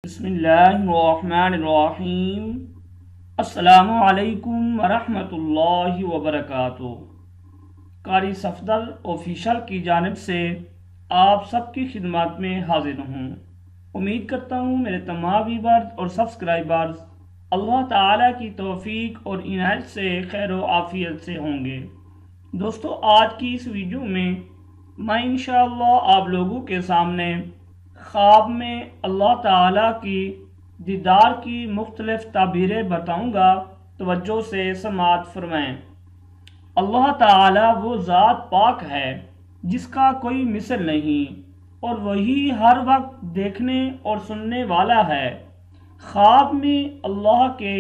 بسم اللہ الرحمن الرحیم۔ السلام علیکم ورحمۃ اللہ وبرکاتہ۔ قاری صفدر آفیشل کی جانب سے آپ سب کی خدمات میں حاضر ہوں۔ امید کرتا ہوں میرے تمام ویورز اور سبسکرائبرز اللہ تعالیٰ کی توفیق اور عنایت سے خیر و عافیت سے ہوں گے۔ دوستو، آج کی اس ویڈیو میں انشاءاللہ آپ لوگوں کے سامنے خواب میں اللہ تعالیٰ کی دیدار کی مختلف تعبیریں بتاؤں گا۔ توجہ سے سماعت فرمائیں۔ اللہ تعالیٰ وہ ذات پاک ہے جس کا کوئی مثل نہیں، اور وہی ہر وقت دیکھنے اور سننے والا ہے۔ خواب میں اللہ کے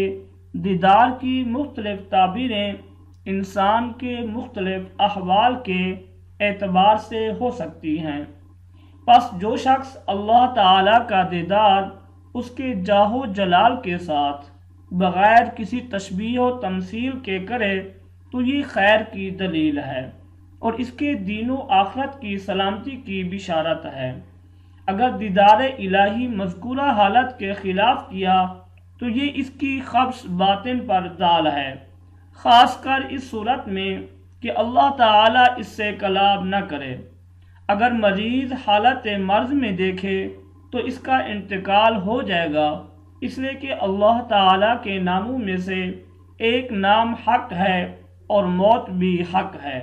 دیدار کی مختلف تعبیریں انسان کے مختلف احوال کے اعتبار سے ہو سکتی ہیں۔ پس جو شخص اللہ تعالیٰ کا دیدار اس کے جاہ و جلال کے ساتھ بغیر کسی تشبیہ و تمثیل کے کرے تو یہ خیر کی دلیل ہے اور اس کے دین و آخرت کی سلامتی کی بشارت ہے۔ اگر دیدار الہی مذکورہ حالت کے خلاف کیا تو یہ اس کی خبث باطن پر دال ہے، خاص کر اس صورت میں کہ اللہ تعالیٰ اس سے کلام نہ کرے۔ اگر مریض حالت مرض میں دیکھے تو اس کا انتقال ہو جائے گا، اس لیے کہ اللہ تعالیٰ کے ناموں میں سے ایک نام حق ہے اور موت بھی حق ہے۔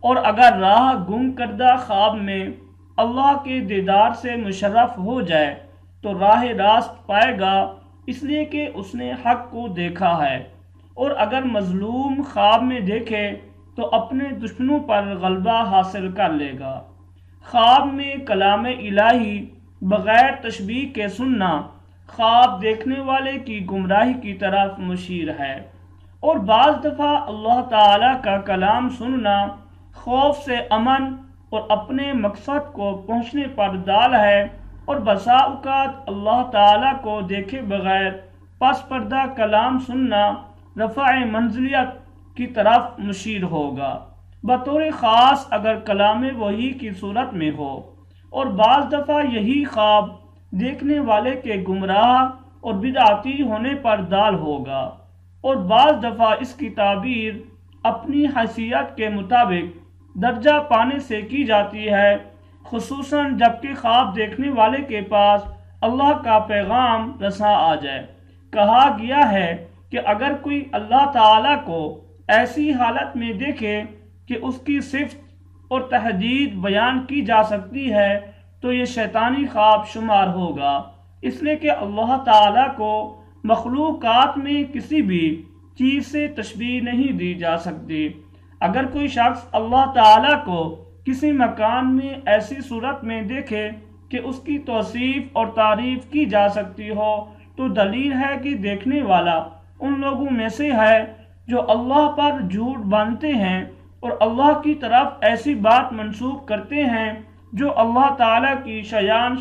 اور اگر راہ گم کردہ خواب میں اللہ کے دیدار سے مشرف ہو جائے تو راہ راست پائے گا، اس لیے کہ اس نے حق کو دیکھا ہے۔ اور اگر مظلوم خواب میں دیکھے تو اپنے دشمنوں پر غلبہ حاصل کر لے گا۔ خواب میں کلام الہی بغیر تشبیہ کے سننا خواب دیکھنے والے کی گمراہی کی طرف مشیر ہے، اور بعض دفعہ اللہ تعالیٰ کا کلام سننا خوف سے امن اور اپنے مقصد کو پہنچنے پر دال ہے، اور بسا اوقات اللہ تعالیٰ کو دیکھے بغیر پس پردہ کلام سننا رفع منزلیت کی طرف مشیر ہوگا، بطور خاص اگر کلام وحی کی صورت میں ہو۔ اور بعض دفعہ یہی خواب دیکھنے والے کے گمراہ اور بدعتی ہونے پر دال ہوگا، اور بعض دفعہ اس کی تعبیر اپنی حیثیت کے مطابق درجہ پانے سے کی جاتی ہے، خصوصاً جبکہ خواب دیکھنے والے کے پاس اللہ کا پیغام رساں آ جائے۔ کہا گیا ہے کہ اگر کوئی اللہ تعالیٰ کو ایسی حالت میں دیکھے کہ اس کی صفت اور تحدید بیان کی جا سکتی ہے تو یہ شیطانی خواب شمار ہوگا، اس لیے کہ اللہ تعالیٰ کو مخلوقات میں کسی بھی چیز سے تشبیہ نہیں دی جا سکتی۔ اگر کوئی شخص اللہ تعالیٰ کو کسی مکان میں ایسی صورت میں دیکھے کہ اس کی توصیف اور تعریف کی جا سکتی ہو تو دلیل ہے کہ دیکھنے والا ان لوگوں میں سے ہے جو اللہ پر جھوٹ باندھتے ہیں اور اللہ کی طرف ایسی بات منسوب کرتے ہیں جو اللہ تعالیٰ کی شان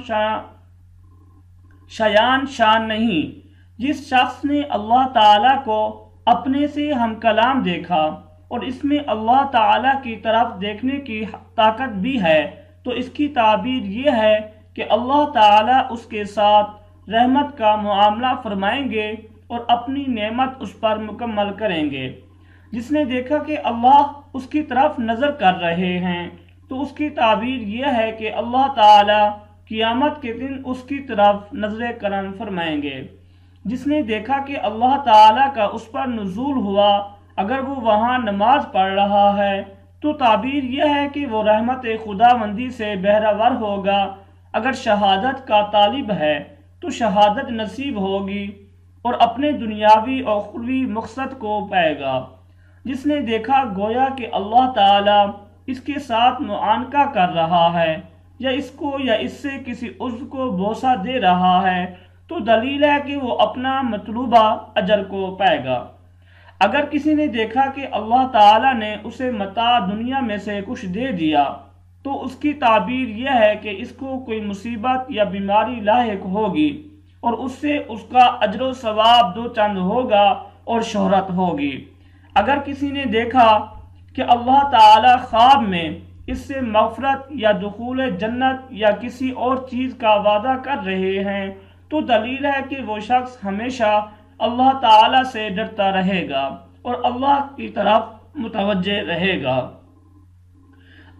نہیں۔ جس شخص نے اللہ تعالیٰ کو اپنے سے ہم کلام دیکھا اور اس میں اللہ تعالیٰ کی طرف دیکھنے کی طاقت بھی ہے تو اس کی تعبیر یہ ہے کہ اللہ تعالیٰ اس کے ساتھ رحمت کا معاملہ فرمائیں گے اور اپنی نعمت اس پر مکمل کریں گے۔ جس نے دیکھا کہ اللہ اس کی طرف نظر کر رہے ہیں تو اس کی تعبیر یہ ہے کہ اللہ تعالیٰ قیامت کے دن اس کی طرف نظر کرم فرمائیں گے۔ جس نے دیکھا کہ اللہ تعالیٰ کا اس پر نزول ہوا اگر وہ وہاں نماز پڑھ رہا ہے تو تعبیر یہ ہے کہ وہ رحمت خداوندی سے بہرہ ہوگا۔ اگر شہادت کا طالب ہے تو شہادت نصیب ہوگی اور اپنے دنیاوی اور اخروی مقصد کو پائے گا۔ جس نے دیکھا گویا کہ اللہ تعالیٰ اس کے ساتھ معانقہ کر رہا ہے یا اس کو یا اس سے کسی عضو کو بوسہ دے رہا ہے تو دلیل ہے کہ وہ اپنا مطلوبہ اجر کو پائے گا۔ اگر کسی نے دیکھا کہ اللہ تعالیٰ نے اسے متاع دنیا میں سے کچھ دے دیا تو اس کی تعبیر یہ ہے کہ اس کو کوئی مصیبت یا بیماری لاحق ہوگی اور اس سے اس کا اجر و ثواب دو چند ہوگا اور شہرت ہوگی۔ اگر کسی نے دیکھا کہ اللہ تعالی خواب میں اس سے مغفرت یا دخول جنت یا کسی اور چیز کا وعدہ کر رہے ہیں تو دلیل ہے کہ وہ شخص ہمیشہ اللہ تعالیٰ سے ڈرتا رہے گا اور اللہ کی طرف متوجہ رہے گا۔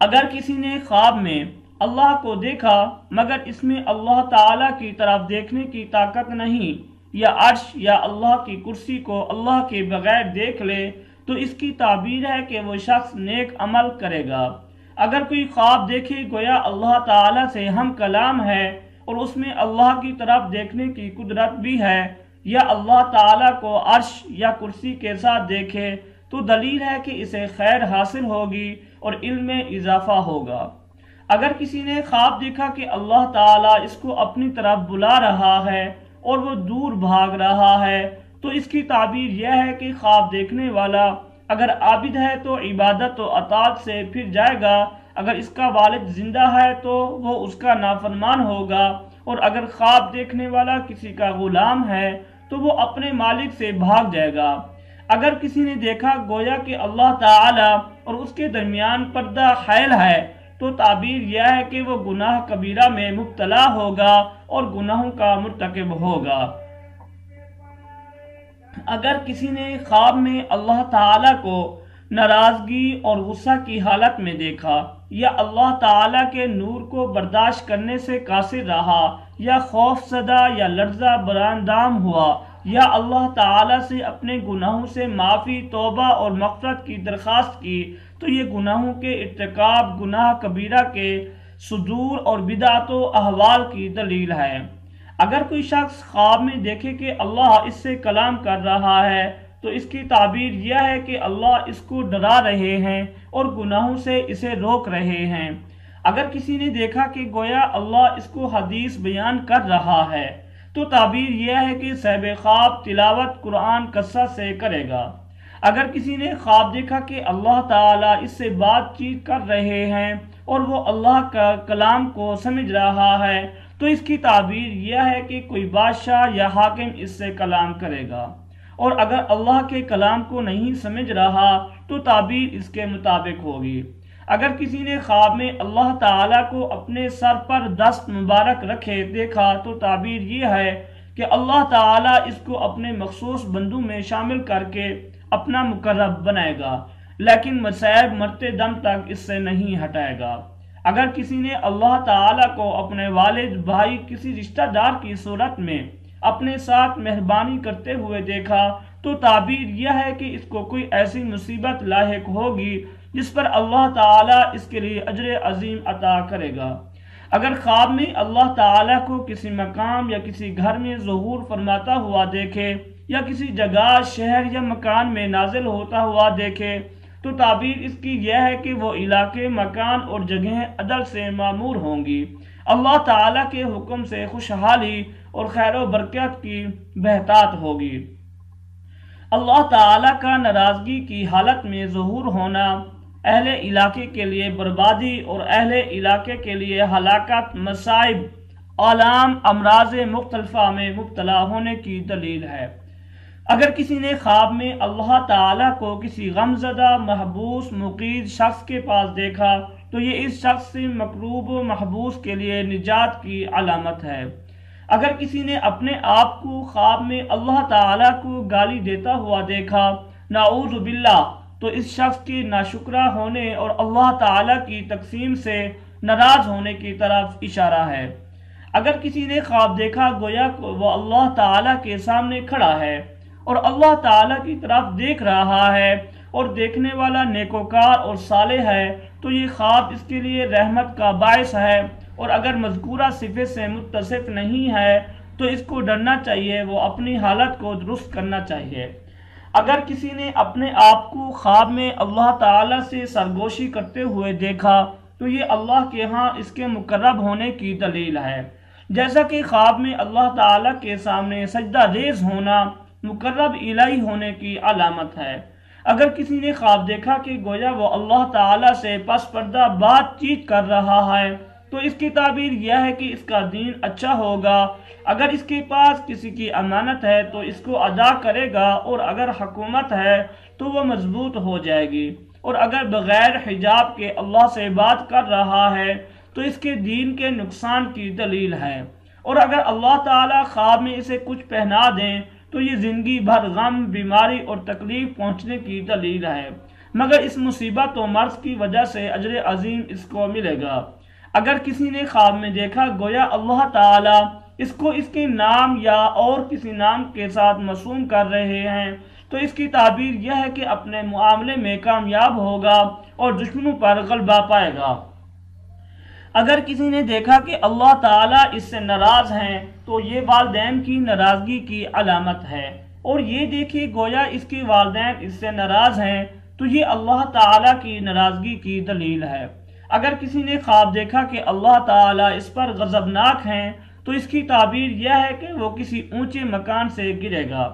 اگر کسی نے خواب میں اللہ کو دیکھا مگر اس میں اللہ تعالیٰ کی طرف دیکھنے کی طاقت نہیں، یا عرش یا اللہ کی کرسی کو اللہ کے بغیر دیکھ لے، تو اس کی تعبیر ہے کہ وہ شخص نیک عمل کرے گا۔ اگر کوئی خواب دیکھے گویا اللہ تعالیٰ سے ہم کلام ہے اور اس میں اللہ کی طرف دیکھنے کی قدرت بھی ہے، یا اللہ تعالیٰ کو عرش یا کرسی کے ساتھ دیکھے، تو دلیل ہے کہ اسے خیر حاصل ہوگی اور علم میں اضافہ ہوگا۔ اگر کسی نے خواب دیکھا کہ اللہ تعالیٰ اس کو اپنی طرف بلا رہا ہے اور وہ دور بھاگ رہا ہے، تو اس کی تعبیر یہ ہے کہ خواب دیکھنے والا اگر عابد ہے تو عبادت و اطاعت سے پھر جائے گا، اگر اس کا والد زندہ ہے تو وہ اس کا نافرمان ہوگا، اور اگر خواب دیکھنے والا کسی کا غلام ہے تو وہ اپنے مالک سے بھاگ جائے گا۔ اگر کسی نے دیکھا گویا کہ اللہ تعالی اور اس کے درمیان پردہ حائل ہے، تو تعبیر یہ ہے کہ وہ گناہ کبیرہ میں مبتلا ہوگا اور گناہوں کا مرتکب ہوگا۔ اگر کسی نے خواب میں اللہ تعالی کو ناراضگی اور غصہ کی حالت میں دیکھا، یا اللہ تعالی کے نور کو برداشت کرنے سے قاصر رہا، یا خوف زدہ یا لرزہ براندام ہوا، یا اللہ تعالی سے اپنے گناہوں سے معافی، توبہ اور مغفرت کی درخواست کی، تو یہ گناہوں کے ارتکاب، گناہ کبیرہ کے صدور اور بدعت و احوال کی دلیل ہے۔ اگر کوئی شخص خواب میں دیکھے کہ اللہ اس سے کلام کر رہا ہے، تو اس کی تعبیر یہ ہے کہ اللہ اس کو ڈرا رہے ہیں اور گناہوں سے اسے روک رہے ہیں۔ اگر کسی نے دیکھا کہ گویا اللہ اس کو حدیث بیان کر رہا ہے، تو تعبیر یہ ہے کہ صاحب خواب تلاوت قرآن کثرت سے کرے گا۔ اگر کسی نے خواب دیکھا کہ اللہ تعالیٰ اس سے بات چیت کر رہے ہیں اور وہ اللہ کا کلام کو سمجھ رہا ہے، تو اس کی تعبیر یہ ہے کہ کوئی بادشاہ یا حاکم اس سے کلام کرے گا۔ اور اگر اللہ کے کلام کو نہیں سمجھ رہا تو تعبیر اس کے مطابق ہوگی۔ اگر کسی نے خواب میں اللہ تعالیٰ کو اپنے سر پر دست مبارک رکھے دیکھا، تو تعبیر یہ ہے کہ اللہ تعالیٰ اس کو اپنے مخصوص بندوں میں شامل کر کے اپنا مقرب بنائے گا، لیکن مصائب مرتے دم تک اس سے نہیں ہٹائے گا۔ اگر کسی نے اللہ تعالیٰ کو اپنے والد، بھائی، کسی رشتہ دار کی صورت میں اپنے ساتھ مہربانی کرتے ہوئے دیکھا، تو تعبیر یہ ہے کہ اس کو کوئی ایسی مصیبت لاحق ہوگی جس پر اللہ تعالیٰ اس کے لیے اجر عظیم عطا کرے گا۔ اگر خواب میں اللہ تعالیٰ کو کسی مقام یا کسی گھر میں ظہور فرماتا ہوا دیکھے، یا کسی جگہ، شہر یا مکان میں نازل ہوتا ہوا دیکھے، تو تعبیر اس کی یہ ہے کہ وہ علاقے، مکان اور جگہیں عدل سے معمور ہوں گی، اللہ تعالیٰ کے حکم سے خوشحالی اور خیر و برکت کی بہتات ہوگی۔ اللہ تعالیٰ کا ناراضگی کی حالت میں ظہور ہونا اہل علاقے کے لیے بربادی اور اہل علاقے کے لیے ہلاکت، مصائب، آلام، امراض مختلفہ میں مبتلا ہونے کی دلیل ہے۔ اگر کسی نے خواب میں اللہ تعالیٰ کو کسی غمزدہ، محبوس، مقید شخص کے پاس دیکھا، تو یہ اس شخص سے مکروب و محبوس کے لیے نجات کی علامت ہے۔ اگر کسی نے اپنے آپ کو خواب میں اللہ تعالیٰ کو گالی دیتا ہوا دیکھا، نعوذ باللہ، تو اس شخص کی ناشکرہ ہونے اور اللہ تعالیٰ کی تقسیم سے ناراض ہونے کی طرف اشارہ ہے۔ اگر کسی نے خواب دیکھا گویا وہ اللہ تعالیٰ کے سامنے کھڑا ہے اور اللہ تعالیٰ کی طرف دیکھ رہا ہے اور دیکھنے والا نیکوکار اور صالح ہے، تو یہ خواب اس کے لیے رحمت کا باعث ہے، اور اگر مذکورہ صفت سے متصف نہیں ہے تو اس کو ڈرنا چاہیے، وہ اپنی حالت کو درست کرنا چاہیے۔ اگر کسی نے اپنے آپ کو خواب میں اللہ تعالیٰ سے سرگوشی کرتے ہوئے دیکھا، تو یہ اللہ کے ہاں اس کے مقرب ہونے کی دلیل ہے، جیسا کہ خواب میں اللہ تعالیٰ کے سامنے سجدہ ریز ہونا مقرب الہی ہونے کی علامت ہے۔ اگر کسی نے خواب دیکھا کہ گویا وہ اللہ تعالیٰ سے پس پردہ بات چیت کر رہا ہے، تو اس کی تعبیر یہ ہے کہ اس کا دین اچھا ہوگا۔ اگر اس کے پاس کسی کی امانت ہے تو اس کو ادا کرے گا، اور اگر حکومت ہے تو وہ مضبوط ہو جائے گی، اور اگر بغیر حجاب کے اللہ سے بات کر رہا ہے تو اس کے دین کے نقصان کی دلیل ہے، اور اگر اللہ تعالیٰ خواب میں اسے کچھ پہنا دیں تو یہ زندگی بھر غم، بیماری اور تکلیف پہنچنے کی دلیل ہے، مگر اس مصیبت و مرض کی وجہ سے اجر عظیم اس کو ملے گا۔ اگر کسی نے خواب میں دیکھا گویا اللہ تعالیٰ اس کو اس کے نام یا اور کسی نام کے ساتھ موسوم کر رہے ہیں تو اس کی تعبیر یہ ہے کہ اپنے معاملے میں کامیاب ہوگا اور دشمنوں پر غلبہ پائے گا۔ اگر کسی نے دیکھا کہ اللہ تعالیٰ اس سے ناراض ہیں تو یہ والدین کی ناراضگی کی علامت ہے، اور یہ دیکھے گویا اس کے والدین اس سے ناراض ہیں تو یہ اللہ تعالیٰ کی ناراضگی کی دلیل ہے۔ اگر کسی نے خواب دیکھا کہ اللہ تعالیٰ اس پر غضبناک ہیں تو اس کی تعبیر یہ ہے کہ وہ کسی اونچے مکان سے گرے گا۔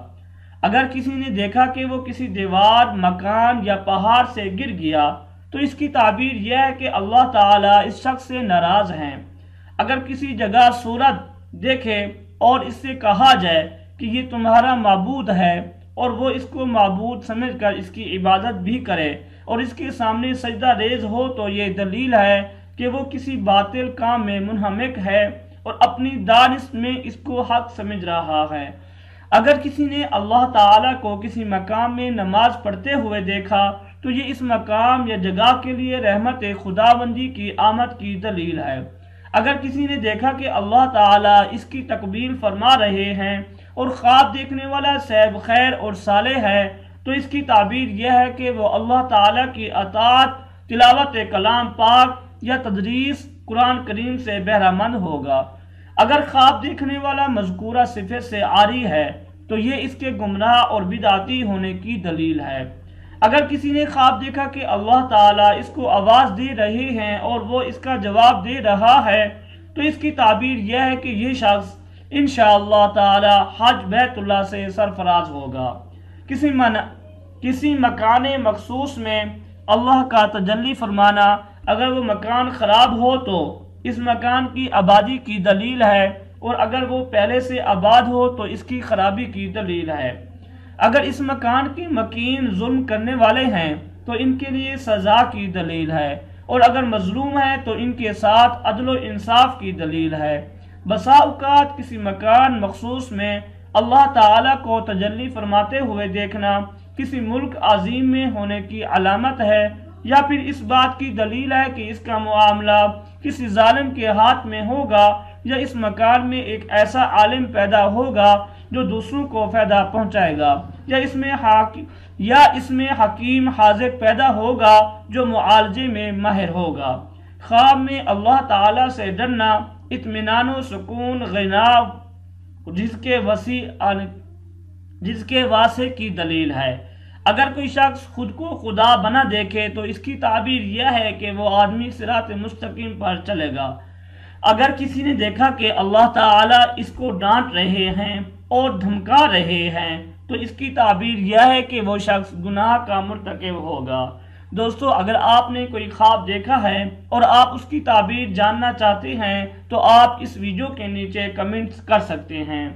اگر کسی نے دیکھا کہ وہ کسی دیوار، مکان یا پہاڑ سے گر گیا تو اس کی تعبیر یہ ہے کہ اللہ تعالیٰ اس شخص سے ناراض ہیں۔ اگر کسی جگہ سورج دیکھے اور اس سے کہا جائے کہ یہ تمہارا معبود ہے اور وہ اس کو معبود سمجھ کر اس کی عبادت بھی کرے اور اس کے سامنے سجدہ ریز ہو تو یہ دلیل ہے کہ وہ کسی باطل کام میں منہمک ہے اور اپنی دانش میں اس کو حق سمجھ رہا ہے۔ اگر کسی نے اللہ تعالیٰ کو کسی مقام میں نماز پڑھتے ہوئے دیکھا تو یہ اس مقام یا جگہ کے لیے رحمت خداوندی کی آمد کی دلیل ہے۔ اگر کسی نے دیکھا کہ اللہ تعالیٰ اس کی تقبیل فرما رہے ہیں اور خواب دیکھنے والا صاحب خیر اور صالح ہے تو اس کی تعبیر یہ ہے کہ وہ اللہ تعالیٰ کی اطاعت، تلاوت کلام پاک یا تدریس قرآن کریم سے بہرہ مند ہوگا۔ اگر خواب دیکھنے والا مذکورہ صفت سے عاری ہے تو یہ اس کے گمراہ اور بدعتی ہونے کی دلیل ہے۔ اگر کسی نے خواب دیکھا کہ اللہ تعالیٰ اس کو آواز دے رہے ہیں اور وہ اس کا جواب دے رہا ہے تو اس کی تعبیر یہ ہے کہ یہ شخص انشاءاللہ تعالی حج بیت اللہ سے سرفراز ہوگا۔ کسی مکان مخصوص میں اللہ کا تجلی فرمانا، اگر وہ مکان خراب ہو تو اس مکان کی آبادی کی دلیل ہے، اور اگر وہ پہلے سے آباد ہو تو اس کی خرابی کی دلیل ہے۔ اگر اس مکان کے مکین ظلم کرنے والے ہیں تو ان کے لیے سزا کی دلیل ہے، اور اگر مظلوم ہیں تو ان کے ساتھ عدل و انصاف کی دلیل ہے۔ بسا اوقات کسی مکان مخصوص میں اللہ تعالیٰ کو تجلی فرماتے ہوئے دیکھنا کسی ملک عظیم میں ہونے کی علامت ہے، یا پھر اس بات کی دلیل ہے کہ اس کا معاملہ کسی ظالم کے ہاتھ میں ہوگا، یا اس مکان میں ایک ایسا عالم پیدا ہوگا جو دوسروں کو فائدہ پہنچائے گا، یا اس میں حکیم حاذق پیدا ہوگا جو معالجے میں ماہر ہوگا۔ خواب میں اللہ تعالیٰ سے ڈرنا اطمینان و سکون، غنا، جس کے واسع کی دلیل ہے۔ اگر کوئی شخص خود کو خدا بنا دیکھے تو اس کی تعبیر یہ ہے کہ وہ آدمی صراط مستقیم پر چلے گا۔ اگر کسی نے دیکھا کہ اللہ تعالیٰ اس کو ڈانٹ رہے ہیں اور دھمکا رہے ہیں تو اس کی تعبیر یہ ہے کہ وہ شخص گناہ کا مرتکب ہوگا۔ دوستو، اگر آپ نے کوئی خواب دیکھا ہے اور آپ اس کی تعبیر جاننا چاہتے ہیں تو آپ اس ویڈیو کے نیچے کمنٹس کر سکتے ہیں۔